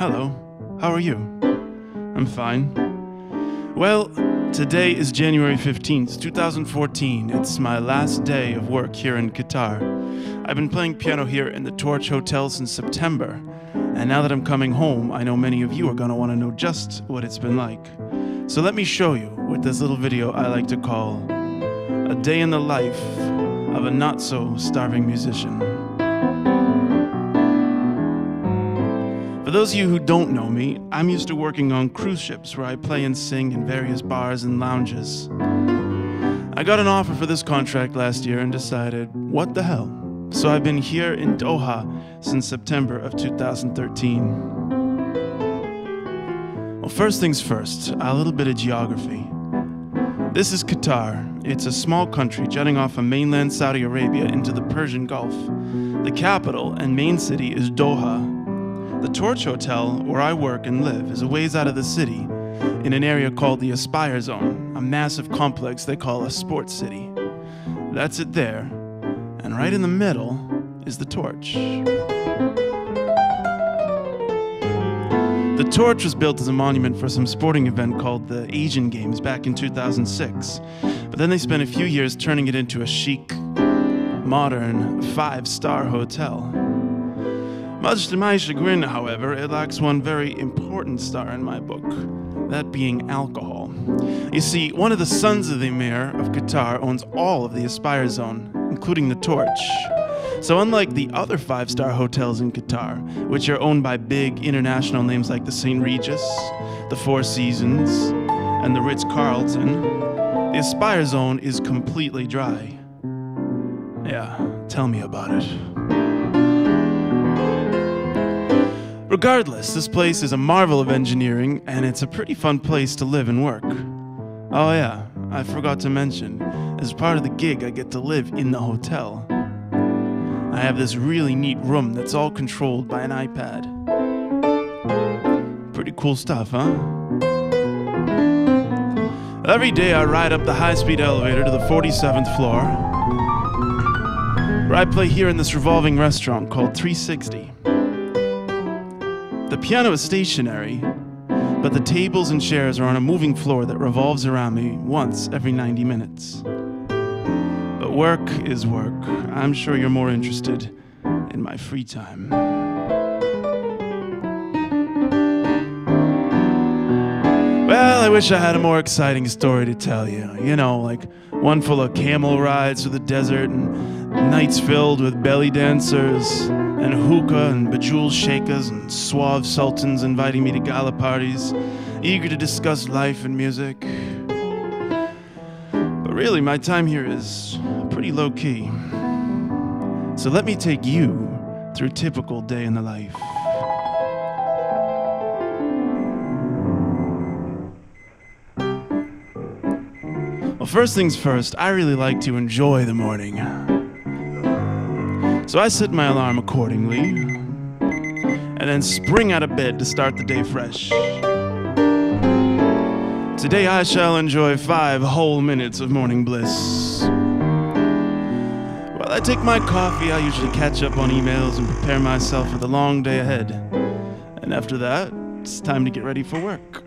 Hello. How are you? I'm fine. Well, today is January 15th, 2014. It's my last day of work here in Qatar. I've been playing piano here in the Torch Hotel since September, and now that I'm coming home, I know many of you are going to want to know just what it's been like. So let me show you with this little video I like to call A Day in the Life of a Not-So-Starving Musician. For those of you who don't know me, I'm used to working on cruise ships where I play and sing in various bars and lounges. I got an offer for this contract last year and decided, what the hell? So I've been here in Doha since September of 2013. Well, first things first, a little bit of geography. This is Qatar. It's a small country jutting off of mainland Saudi Arabia into the Persian Gulf. The capital and main city is Doha. The Torch Hotel, where I work and live, is a ways out of the city, in an area called the Aspire Zone, a massive complex they call a sports city. That's it there, and right in the middle is the Torch. The Torch was built as a monument for some sporting event called the Asian Games back in 2006, but then they spent a few years turning it into a chic, modern, 5-star hotel. Much to my chagrin, however, it lacks one very important star in my book, that being alcohol. You see, one of the sons of the Emir of Qatar owns all of the Aspire Zone, including the Torch. So unlike the other 5-star hotels in Qatar, which are owned by big international names like the St. Regis, the Four Seasons, and the Ritz-Carlton, the Aspire Zone is completely dry. Yeah, tell me about it. Regardless, this place is a marvel of engineering, and it's a pretty fun place to live and work. Oh yeah, I forgot to mention, as part of the gig I get to live in the hotel. I have this really neat room that's all controlled by an iPad. Pretty cool stuff, huh? Every day I ride up the high-speed elevator to the 47th floor, where I play here in this revolving restaurant called 360. The piano is stationary, but the tables and chairs are on a moving floor that revolves around me once every 90 minutes. But work is work. I'm sure you're more interested in my free time. Well, I wish I had a more exciting story to tell you. You know, like one full of camel rides through the desert and nights filled with belly dancers and hookah and bejeweled sheikhs and suave sultans inviting me to gala parties, eager to discuss life and music. But really, my time here is pretty low-key. So let me take you through a typical day in the life. Well, first things first, I really like to enjoy the morning. So I set my alarm accordingly, and then spring out of bed to start the day fresh. Today I shall enjoy 5 whole minutes of morning bliss. While I take my coffee, I usually catch up on emails and prepare myself for the long day ahead. And after that, it's time to get ready for work.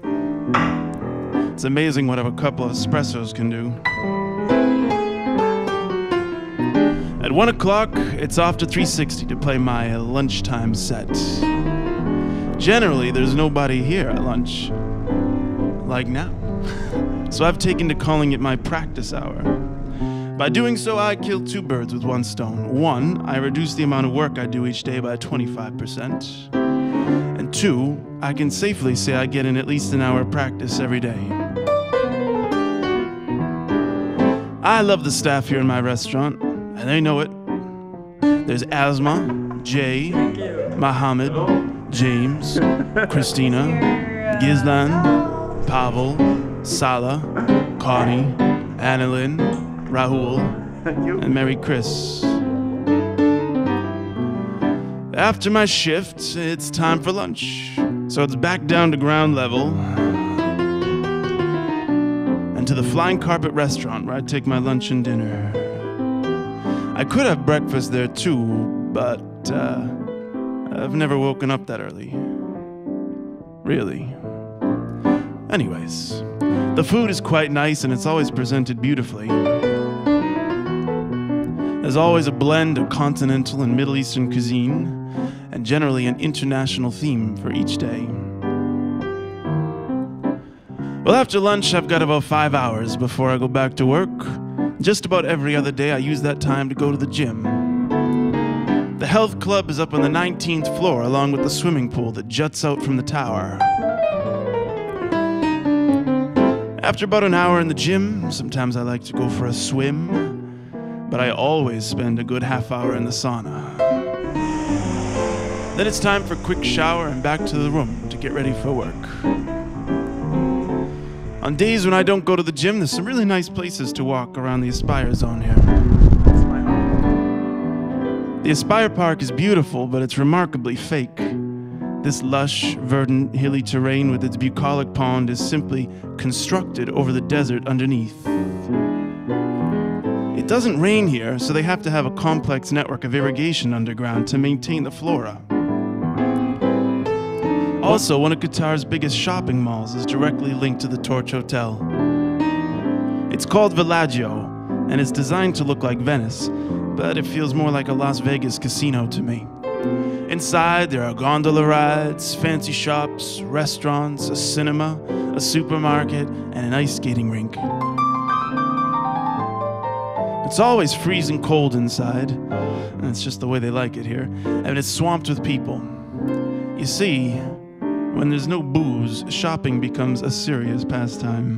It's amazing what a couple of espressos can do. At 1 o'clock, it's off to 360 to play my lunchtime set. Generally, there's nobody here at lunch, like now. So I've taken to calling it my practice hour. By doing so, I kill 2 birds with 1 stone. 1, I reduce the amount of work I do each day by 25%. And 2, I can safely say I get in at least an hour of practice every day. I love the staff here in my restaurant, and they know it. There's Asma, Jay, Mohammed, James, Christina, Gizlan, Pavel, Salah, Connie, Annalyn, Rahul, and Mary Chris. After my shift, it's time for lunch. So it's back down to ground level and to the Flying Carpet restaurant where I take my lunch and dinner. I could have breakfast there too, but I've never woken up that early. really. Anyways, the food is quite nice and it's always presented beautifully. There's always a blend of continental and Middle Eastern cuisine, and generally an international theme for each day. Well, after lunch, I've got about 5 hours before I go back to work. Just about every other day, I use that time to go to the gym. The health club is up on the 19th floor, along with the swimming pool that juts out from the tower. After about an hour in the gym, sometimes I like to go for a swim, but I always spend a good half hour in the sauna. Then it's time for a quick shower and back to the room to get ready for work. On days when I don't go to the gym, there's some really nice places to walk around the Aspire zone here. The Aspire Park is beautiful, but it's remarkably fake. This lush, verdant, hilly terrain with its bucolic pond is simply constructed over the desert underneath. It doesn't rain here, so they have to have a complex network of irrigation underground to maintain the flora. Also, one of Qatar's biggest shopping malls is directly linked to the Torch Hotel. It's called Villaggio, and it's designed to look like Venice, but it feels more like a Las Vegas casino to me. Inside, there are gondola rides, fancy shops, restaurants, a cinema, a supermarket, and an ice skating rink. It's always freezing cold inside, and it's just the way they like it here, and it's swamped with people. You see, when there's no booze, shopping becomes a serious pastime.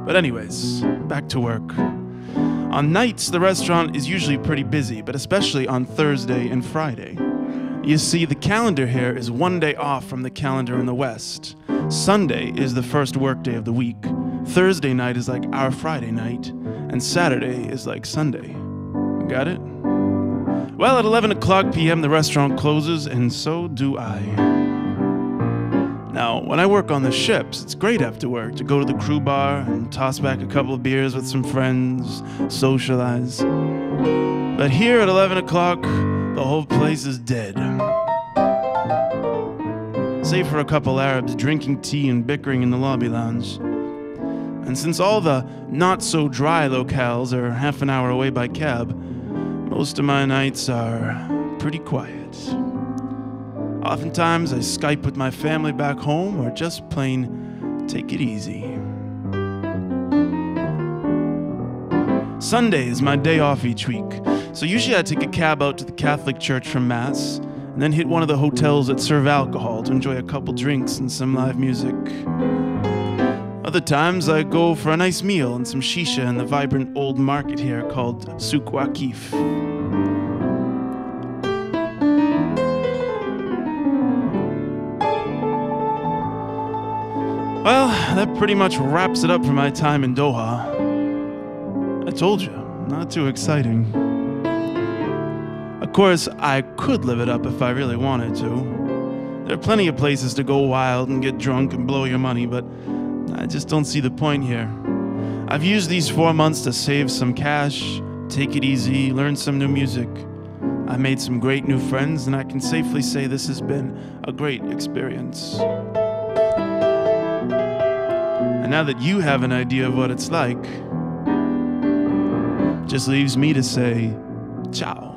But anyways, back to work. On nights, the restaurant is usually pretty busy, but especially on Thursday and Friday. You see, the calendar here is one day off from the calendar in the West. Sunday is the first workday of the week. Thursday night is like our Friday night, and Saturday is like Sunday. Got it? Well, at 11 o'clock p.m. the restaurant closes, and so do I. Now, when I work on the ships, it's great after work to go to the crew bar and toss back a couple of beers with some friends, socialize. But here at 11 o'clock, the whole place is dead. Save for a couple Arabs drinking tea and bickering in the lobby lounge. And since all the not-so-dry locales are half an hour away by cab, most of my nights are pretty quiet. Oftentimes I Skype with my family back home or just plain take it easy. Sunday is my day off each week, so usually I take a cab out to the Catholic church from Mass and then hit one of the hotels that serve alcohol to enjoy a couple drinks and some live music. Other times I go for a nice meal and some shisha in the vibrant old market here called Souk Waqif. Well, that pretty much wraps it up for my time in Doha. I told you, not too exciting. Of course, I could live it up if I really wanted to. There are plenty of places to go wild and get drunk and blow your money, but I just don't see the point here. I've used these 4 months to save some cash, take it easy, learn some new music. I made some great new friends, and I can safely say this has been a great experience. And now that you have an idea of what it's like, just leaves me to say, ciao.